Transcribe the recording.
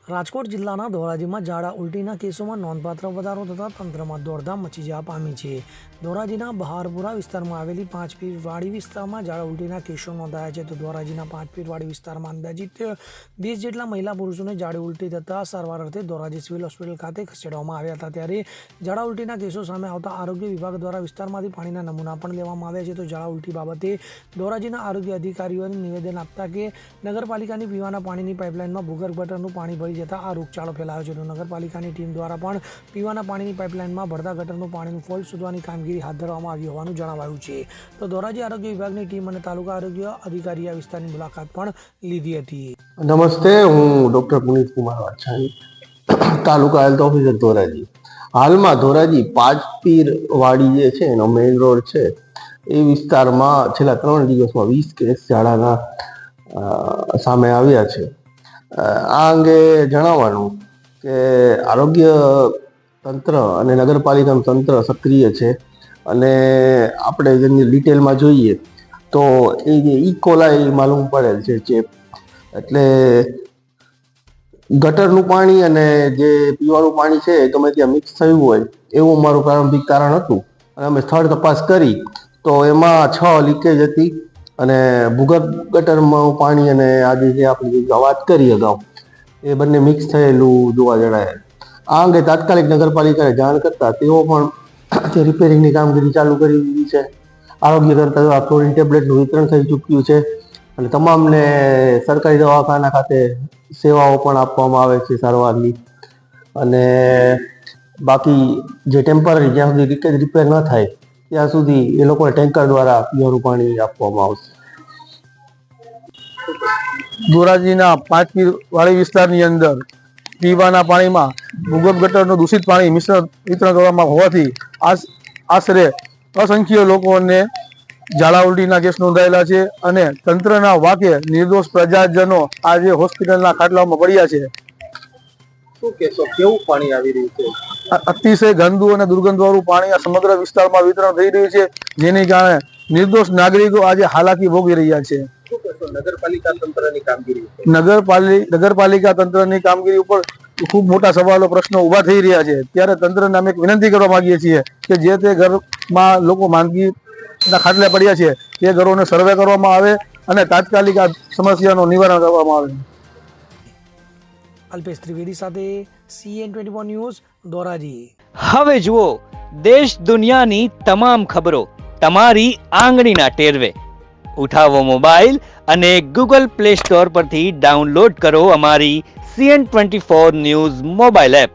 રાજકોટ જિલ્લાના ધોરાજીમાં ઝાડા ઉલટીના કેસોમાં નોંધપાત્ર વધારો થતાં તંત્રમાં દોડધામ મચી જવા પામી છે. ધોરાજીના બહારપુરા વિસ્તારમાં આવેલી 5 પીરવાડી વિસ્તારમાં ઝાડા ઉલટીના કેસો નોંધાયા છે. તો ધોરાજીના 5 પીરવાડી વિસ્તારમાં અંદાજિત 20 જેટલા મહિલા પુરુષોને ઝાડા ઉલટી થતાં સારવાર અર્થે ધોરાજી સિવિલ હોસ્પિટલ ખાતે ખસેડવામાં આવ્યા હતા. ત્યારે ઝાડા ઉલટીના કેસો સામે આવતા આરોગ્ય વિભાગ દ્વારા વિસ્તારમાંથી પાણીના નમૂના પણ લેવામાં આવ્યા છે. તો ઝાડા ઉલટી બાબતે ધોરાજીના આરોગ્ય અધિકારીઓને નિવેદન આપતા કે નગરપાલિકાની પીવાના પાણીની પાઇપલાઇનમાં ભૂગર્ભ ગટરનું પાણી ભળી જતાં આ રોગચાળો ફેલાયો છે. તો નગરપાલિકાની ટીમ દ્વારા પણ પીવાના પાણીની પાઇપલાઇનમાં ભરતા ગટરનું પાણીનું ફોલ્ટ શોધવાની કામગીરી હાથ ધરવામાં આવી હોવાનું જણાવાયું છે. તો ધોરાજી આરોગ્ય વિભાગની ટીમ અને તાલુકા આરોગ્ય અધિકારીએ આ વિસ્તારની મુલાકાત પણ લીધી હતી. નમસ્તે, હું ડૉક્ટર પુનિત કુમાર વાછાણી, તાલુકા હેલ્થ ઓફિસર ધોરાજી. હાલમાં ધોરાજી 5 પીરવાડી જે છે એનો મેઇન રોડ છે એ વિસ્તારમાં છેલ્લા 3 દિવસમાં 20 કેસ ઝાડાના સામે આવ્યા છે. આ અંગે જણાવવાનું કે આરોગ્ય તંત્ર અને નગરપાલિકાનું તંત્ર સક્રિય છે અને આપણે જેની ડિટેલમાં જોઈએ તો એ જે ઇકોલાઈ માલુમ પડેલ છે ચેપ, એટલે ગટરનું પાણી અને જે પીવાનું પાણી છે એ ગમે ત્યાં મિક્સ થયું હોય એવું અમારું પ્રારંભિક તારણ હતું અને અમે સ્થળ તપાસ કરી તો એમાં 6 લીકેજ હતી અને ભૂગર્ભ ગટરમાં પાણી અને આજે જે આપણે વાત કરી અગાઉ એ બંને મિક્સ થયેલું જોવા જણાય. આ અંગે તાત્કાલિક નગરપાલિકાને જાણ કરતા તેઓ પણ રિપેરિંગની કામગીરી ચાલુ કરી દીધી છે. આરોગ્ય તંત્ર દ્વારા ક્લોરીન ટેબ્લેટનું વિતરણ થઈ ચૂક્યું છે અને તમામને સરકારી દવાખાના ખાતે સેવાઓ પણ આપવામાં આવે છે સારવારની. અને બાકી જે ટેમ્પરરી જ્યાં સુધી લીકેજ રિપેર ન થાય ત્યાં સુધી એ લોકોને ટેન્કર દ્વારા પીવાનું પાણી આપવામાં આવશે. ધોરાજીના 5 પીરવાડી વિસ્તારની અંદર પીવાના પાણીમાં ભૂગર્ભ ગટરનું દૂષિત પાણી મિશ્રણ વિતરણ કરવામાં હોવાથી આશરે અસંખ્ય લોકોને ઝાડા ઉલટીના કેસ નોંધાયેલા છે અને તંત્રના વાકે નિર્દોષ પ્રજાજનો આજે હોસ્પિટલના ખાટલામાં પડ્યા છે. શું કહેશો, કેવું પાણી આવી રહ્યું છે? અતિશય ગંદુ અને દુર્ગંધવાળું પાણી આ સમગ્ર વિસ્તારમાં વિતરણ થઈ રહ્યું છે, જેને કારણે નિર્દોષ નાગરિકો આજે હાલાકી ભોગવી રહ્યા છે. નગરપાલિકા તંત્રની કામગીરી નગરપાલિકા તંત્રની કામગીરી ઉપર ખૂબ મોટા સવાલો પ્રશ્નો ઉભા થઈ રહ્યા છે. ત્યારે તંત્રને અમે એક વિનંતી કરવા માંગીએ છીએ કે જે તે ઘરમાં લોકો માંદગીના ખાટલે પડ્યા છે તે ઘરોને સર્વે કરવામાં આવે અને તાત્કાલિક આ સમસ્યાનું નિવારણ કરવામાં આવે. અલ્પેશ ત્રિવેદી સાથે CN24 ન્યૂઝ ધોરાજી. હવે જુઓ દેશ દુનિયાની તમામ ખબરો તમારી આંગળીના ટેરવે. ઉઠાવો મોબાઈલ અને Google Play Store પરથી ડાઉનલોડ કરો અમારી CN24 ન્યૂઝ મોબાઈલ એપ.